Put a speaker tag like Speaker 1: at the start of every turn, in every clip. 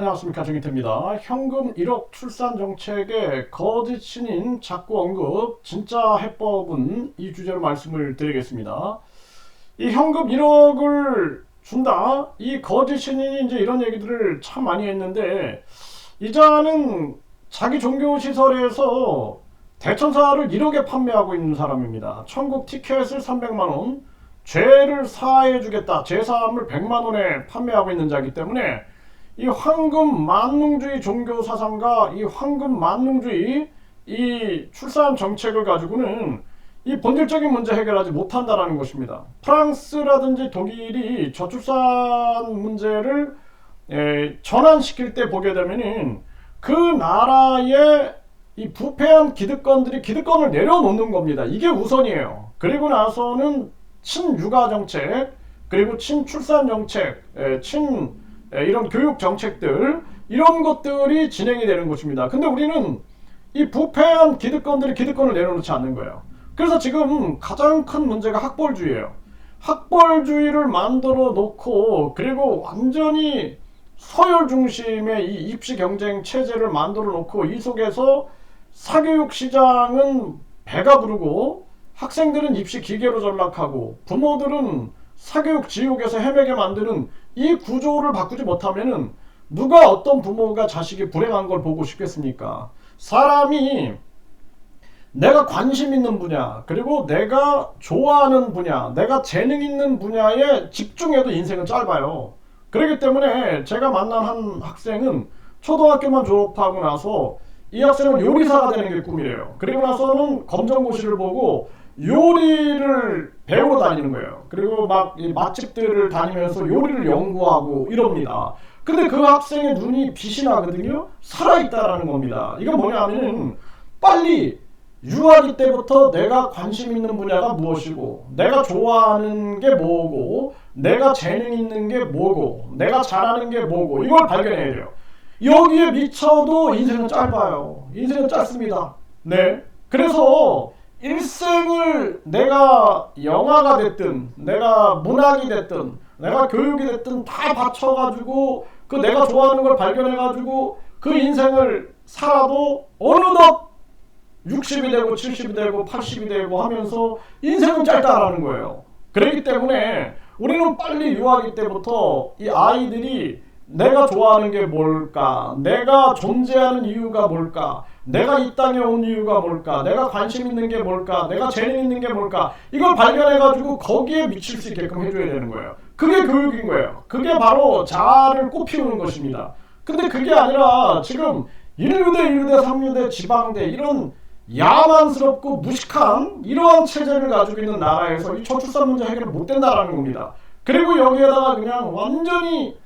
Speaker 1: 안녕하십니까, 정의태입니다. 현금 1억 출산 정책의 거짓 신인 자꾸 언급 진짜 해법은 이 주제로 말씀을 드리겠습니다. 이 현금 1억을 준다, 이 거짓 신인이 이제 이런 얘기들을 참 많이 했는데, 이자는 자기 종교시설에서 대천사를 1억에 판매하고 있는 사람입니다. 천국 티켓을 300만원, 죄를 사해주겠다, 죄사함을 100만원에 판매하고 있는 자이기 때문에 이 황금 만능주의 종교 사상과 이 황금 만능주의 이 출산 정책을 가지고는 이 본질적인 문제 해결하지 못한다라는 것입니다. 프랑스라든지 독일이 저출산 문제를 전환시킬 때 보게 되면은 그 나라의 이 부패한 기득권들이 기득권을 내려놓는 겁니다. 이게 우선이에요. 그리고 나서는 친육아 정책, 그리고 친출산 정책, 이런 교육 정책들, 이런 것들이 진행이 되는 것입니다. 근데 우리는 이 부패한 기득권들이 기득권을 내려놓지 않는 거예요. 그래서 지금 가장 큰 문제가 학벌주의예요. 학벌주의를 만들어 놓고, 그리고 완전히 서열 중심의 이 입시 경쟁 체제를 만들어 놓고, 이 속에서 사교육 시장은 배가 부르고 학생들은 입시 기계로 전락하고 부모들은 사교육 지옥에서 헤매게 만드는 이 구조를 바꾸지 못하면은 누가 어떤 부모가 자식이 불행한 걸 보고 싶겠습니까? 사람이 내가 관심 있는 분야, 그리고 내가 좋아하는 분야, 내가 재능 있는 분야에 집중해도 인생은 짧아요. 그렇기 때문에 제가 만난 한 학생은 초등학교만 졸업하고 나서 이 학생은 요리사가 되는 게 꿈이래요. 그리고 나서는 검정고시를 보고 요리를 배우러 다니는 거예요. 그리고 막 이 맛집들을 다니면서 요리를 연구하고 이럽니다. 근데 그 학생의 눈이 빛이 나거든요. 살아있다라는 겁니다. 이건 뭐냐면은 빨리 유아기 때부터 내가 관심 있는 분야가 무엇이고, 내가 좋아하는 게 뭐고, 내가 재능 있는 게 뭐고, 내가 잘하는 게 뭐고, 이걸 발견해야 돼요. 여기에 미쳐도 인생은 짧아요. 인생은 짧습니다. 네. 그래서 일생을 내가 영화가 됐든, 내가 문학이 됐든, 내가 교육이 됐든 다 바쳐가지고 그 내가 좋아하는 걸 발견해가지고 그 인생을 살아도 어느덧 60이 되고 70이 되고 80이 되고 하면서 인생은 짧다라는 거예요. 그렇기 때문에 우리는 빨리 유아기 때부터 이 아이들이 내가 좋아하는 게 뭘까? 내가 존재하는 이유가 뭘까? 내가 이 땅에 온 이유가 뭘까? 내가 관심 있는 게 뭘까? 내가 재능 있는 게 뭘까? 이걸 발견해가지고 거기에 미칠 수 있게끔 해줘야 되는 거예요. 그게 교육인 거예요. 그게 바로 자아를 꽃피우는 것입니다. 근데 그게 아니라 지금 1유대, 2유대, 3유대, 지방대 이런 야만스럽고 무식한 이러한 체제를 가지고 있는 나라에서 이 저출산 문제 해결을 못 된다라는 겁니다. 그리고 여기에다가 그냥 완전히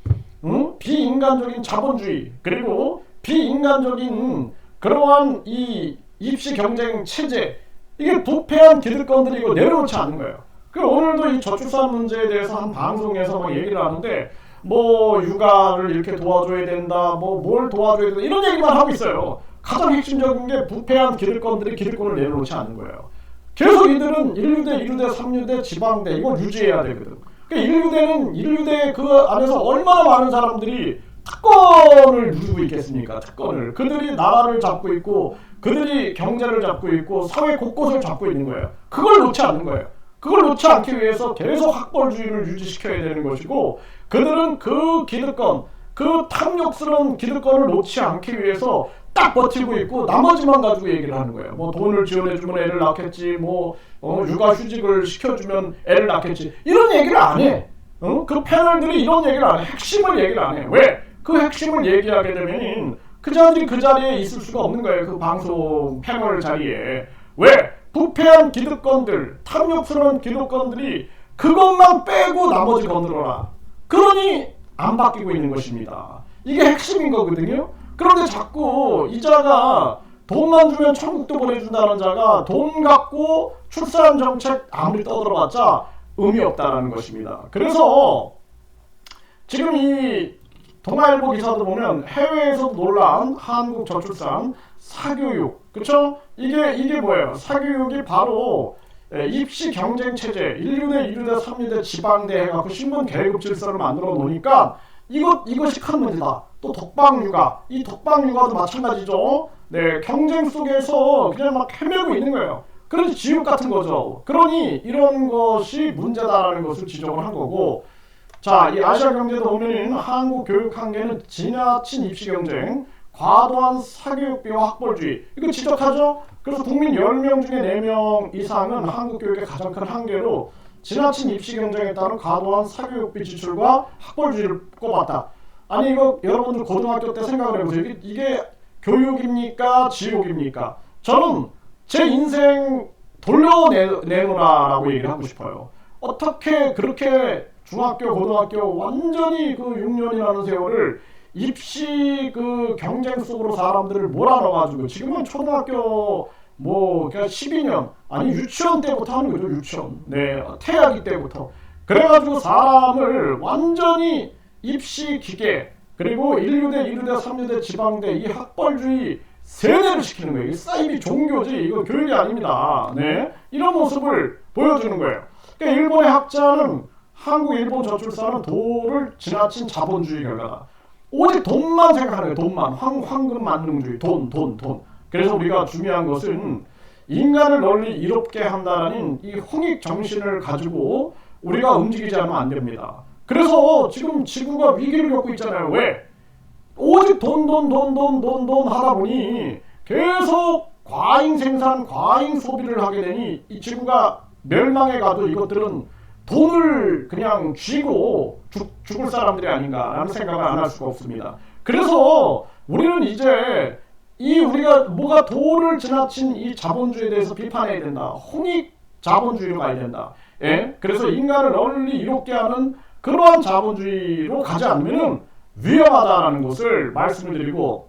Speaker 1: 비인간적인 자본주의, 그리고 비인간적인 그러한 이 입시 경쟁 체제, 이게 부패한 기득권들이 이거 내려놓지 않는 거예요. 그리고 오늘도 이 저출산 문제에 대해서 한 방송에서 막 얘기를 하는데 뭐 육아를 이렇게 도와줘야 된다, 뭐 뭘 도와줘야 된다, 이런 얘기만 하고 있어요. 가장 핵심적인 게 부패한 기득권들이 기득권을 내려놓지 않는 거예요. 계속 이들은 1유대, 2유대, 3유대, 지방대 이걸 유지해야 되거든. 그러니까 1유대 그 안에서 얼마나 많은 사람들이 특권을 누리고 있겠습니까? 특권을. 그들이 나라를 잡고 있고, 그들이 경제를 잡고 있고, 사회 곳곳을 잡고 있는 거예요. 그걸 놓지 않는 거예요. 그걸 놓지 않기 위해서 계속 학벌주의를 유지시켜야 되는 것이고, 그들은 그 기득권, 그 탐욕스러운 기득권을 놓지 않기 위해서 딱 버티고 있고, 나머지만 가지고 얘기를 하는 거예요. 뭐 돈을 지원해주면 애를 낳겠지, 뭐 육아휴직을 시켜주면 애를 낳겠지, 이런 얘기를 안 해. 그 패널들이 이런 얘기를 안 해. 핵심을 얘기를 안 해. 왜? 그 핵심을 얘기하게 되면 그 자들이 그 자리에 있을 수가 없는 거예요. 그 방송 패널 자리에. 왜? 부패한 기득권들, 탐욕스러운 기득권들이 그것만 빼고 나머지 건드려라. 그러니 안 바뀌고 있는 것입니다. 이게 핵심인 거거든요. 그런데 자꾸 이 자가 돈만 주면 천국도 보내준다는 자가 돈 갖고 출산 정책 아무리 떠들어봤자 의미 없다라는 것입니다. 그래서 지금 이 동아일보 기사도 보면 해외에서도 놀란 한국 저출산 사교육, 그렇죠? 이게 뭐예요? 사교육이 바로 입시 경쟁 체제, 1유대, 2유대, 3유대 지방대 해갖고 신분 계급 질서를 만들어 놓으니까 이것이 큰 문제다. 또 독박육아, 이 독박육아도 마찬가지죠. 네, 경쟁 속에서 그냥 막 헤매고 있는 거예요. 그래서 지옥 같은 거죠. 그러니 이런 것이 문제다라는 것을 지적을 한 거고, 자, 이 아시아 경제도 보면은 한국 교육 한계는 지나친 입시 경쟁, 과도한 사교육비와 학벌주의, 이거 지적하죠. 그래서 국민 10명 중에 4명 이상은 한국 교육의 가장 큰 한계로 지나친 입시 경쟁에 따른 과도한 사교육비 지출과 학벌주의를 꼽았다. 아니, 이거 여러분들 고등학교 때 생각을 해보세요. 이게 교육입니까? 지옥입니까? 저는 제 인생 돌려내놓으라라고 얘기를 하고 싶어요. 어떻게 그렇게 중학교, 고등학교 완전히 그 6년이라는 세월을 입시 그 경쟁 속으로 사람들을 몰아넣어가지고, 지금은 초등학교 뭐 그냥 12년, 아니 유치원 때부터 하는 거죠. 유치원, 네, 태아기 때부터. 그래가지고 사람을 완전히 입시 기계, 그리고 1류대, 2류대, 3류대, 지방대, 이 학벌주의 세뇌를 시키는 거예요. 이 사이비 종교지, 이거 교육이 아닙니다. 네, 이런 모습을 보여주는 거예요. 그러니까 일본의 학자는 한국, 일본 저출산은 도를 지나친 자본주의 결과다. 오직 돈만 생각하는 거예요. 돈만. 황금 만능주의. 돈. 그래서 우리가 중요한 것은 인간을 널리 이롭게 한다는 이 홍익 정신을 가지고 우리가 움직이지 않으면 안 됩니다. 그래서 지금 지구가 위기를 겪고 있잖아요. 왜? 오직 돈 하다 보니 계속 과잉 생산, 과잉 소비를 하게 되니 이 지구가 멸망해 가도 이것들은 돈을 그냥 쥐고 죽을 사람들이 아닌가라는 생각을 안 할 수가 없습니다. 그래서 우리는 이제 우리가 뭐가 도를 지나친 이 자본주의에 대해서 비판해야 된다. 홍익 자본주의로 가야 된다. 예? 그래서 인간을 널리 이롭게 하는 그러한 자본주의로 가지 않으면 위험하다라는 것을 말씀을 드리고,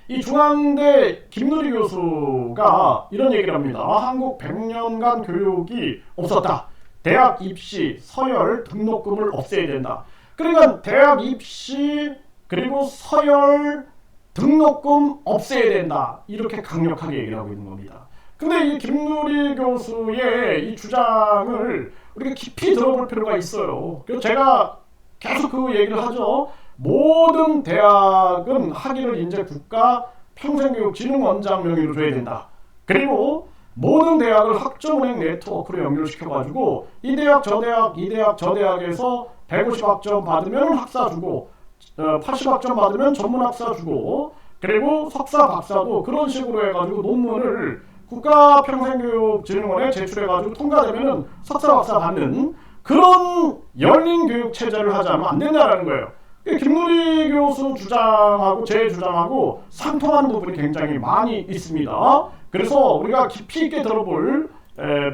Speaker 1: 이 중앙대 김누리 교수가 이런 얘기를 합니다. 한국 100년간 교육이 없었다. 대학 입시, 서열, 등록금을 없애야 된다. 그러니까 대학 입시 그리고 서열, 등록금 없애야 된다. 이렇게 강력하게 얘기를 하고 있는 겁니다. 근데 이 김누리 교수의 이 주장을 우리가 깊이 들어볼 필요가 있어요. 그래서 제가 계속 그 얘기를 하죠. 모든 대학은 학위를 이제 국가 평생교육진흥원장 명의로 줘야 된다. 그리고 모든 대학을 학점은행 네트워크로 연결시켜가지고 이 대학 저 대학 이 대학 저 대학에서 150학점 받으면 학사 주고 80학점 받으면 전문학사 주고, 그리고 석사 박사도 그런 식으로 해가지고 논문을 국가평생교육진흥원에 제출해가지고 통과되면 석사 박사 받는 그런 열린 교육 체제를 하자면 안 된다는 거예요. 김누리 교수 주장하고 제 주장하고 상통하는 부분이 굉장히 많이 있습니다. 그래서 우리가 깊이 있게 들어볼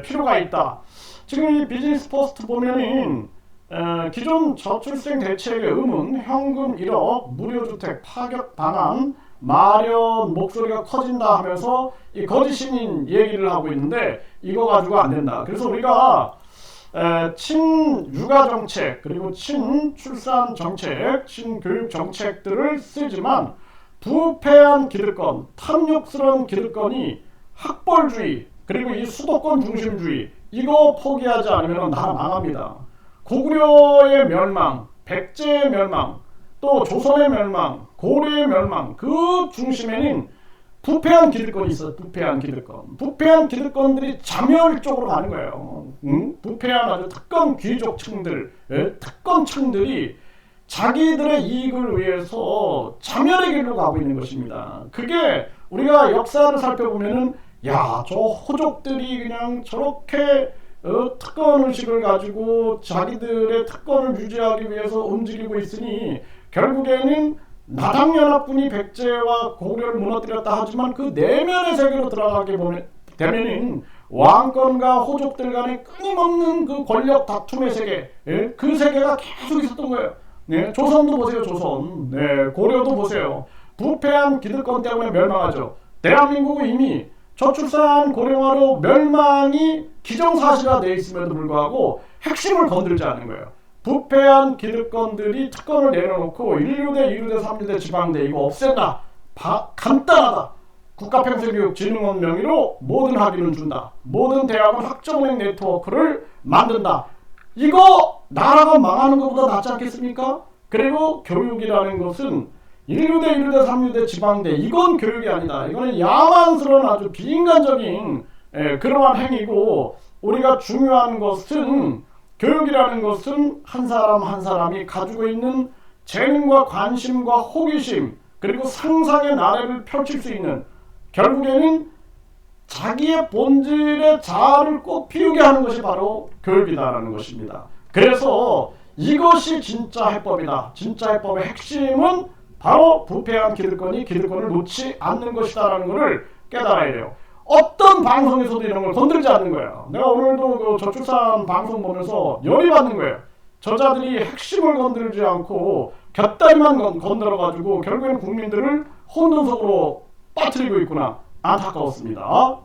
Speaker 1: 필요가 있다. 지금 이 비즈니스 포스트 보면은 기존 저출생 대책의 의문, 현금 1억, 무료주택, 파격 방안, 마련 목소리가 커진다 하면서 이 거짓 신인 얘기를 하고 있는데 이거 가지고 안 된다. 그래서 우리가 친육아 정책, 그리고 친출산 정책, 친교육 정책들을 쓰지만 부패한 기득권, 탐욕스러운 기득권이 학벌주의, 그리고 이 수도권 중심주의, 이거 포기하지 않으면 나라 망합니다. 고구려의 멸망, 백제의 멸망, 또 조선의 멸망, 고려의 멸망, 그 중심에는 부패한 기득권이 있어요. 부패한 기득권. 부패한 기득권들이 자멸적으로 가는 거예요. 부패한 아주 특권 귀족층들, 특권층들이 자기들의 이익을 위해서 자멸의 길로 가고 있는 것입니다. 그게 우리가 역사를 살펴보면은, 야, 저 호족들이 그냥 저렇게 특권의식을 가지고 자기들의 특권을 유지하기 위해서 움직이고 있으니 결국에는 나당연합군이 백제와 고려를 무너뜨렸다 하지만 그 내면의 세계로 들어가게 되면은 왕권과 호족들 간의 끊임없는 그 권력 다툼의 세계, 그 세계가 계속 있었던 거예요. 네, 조선도 보세요. 조선, 네, 고려도 보세요. 부패한 기득권 때문에 멸망하죠. 대한민국은 이미 저출산 고령화로 멸망이 기정사실화 되어 있음에도 불구하고 핵심을 건들지 않는 거예요. 부패한 기득권들이 특권을 내려놓고 1류대, 2류대, 3류대, 지방대 이거 없앤다. 간단하다. 국가평생교육진흥원 명의로 모든 학위는 준다. 모든 대학은 학점은행 네트워크를 만든다. 이거 나라가 망하는 것보다 낫지 않겠습니까? 그리고 교육이라는 것은 1유대, 1유대, 3유대, 지방대 이건 교육이 아니다. 이거는 야만스러운 아주 비인간적인 그러한 행위고, 우리가 중요한 것은 교육이라는 것은 한 사람 한 사람이 가지고 있는 재능과 관심과 호기심 그리고 상상의 나래를 펼칠 수 있는, 결국에는 자기의 본질의 자아를 꽃피우게 하는 것이 바로 교육이다라는 것입니다. 그래서 이것이 진짜 해법이다. 진짜 해법의 핵심은 바로 부패한 기득권이 기득권을 놓지 않는 것이다라는 것을 깨달아야 돼요. 어떤 방송에서도 이런 걸 건들지 않는 거예요. 내가 오늘도 그 저출산 방송 보면서 열이 받는 거예요. 저자들이 핵심을 건들지 않고 곁다리만 건드려가지고 결국에는 국민들을 혼돈속으로 빠뜨리고 있구나. 안타까웠습니다.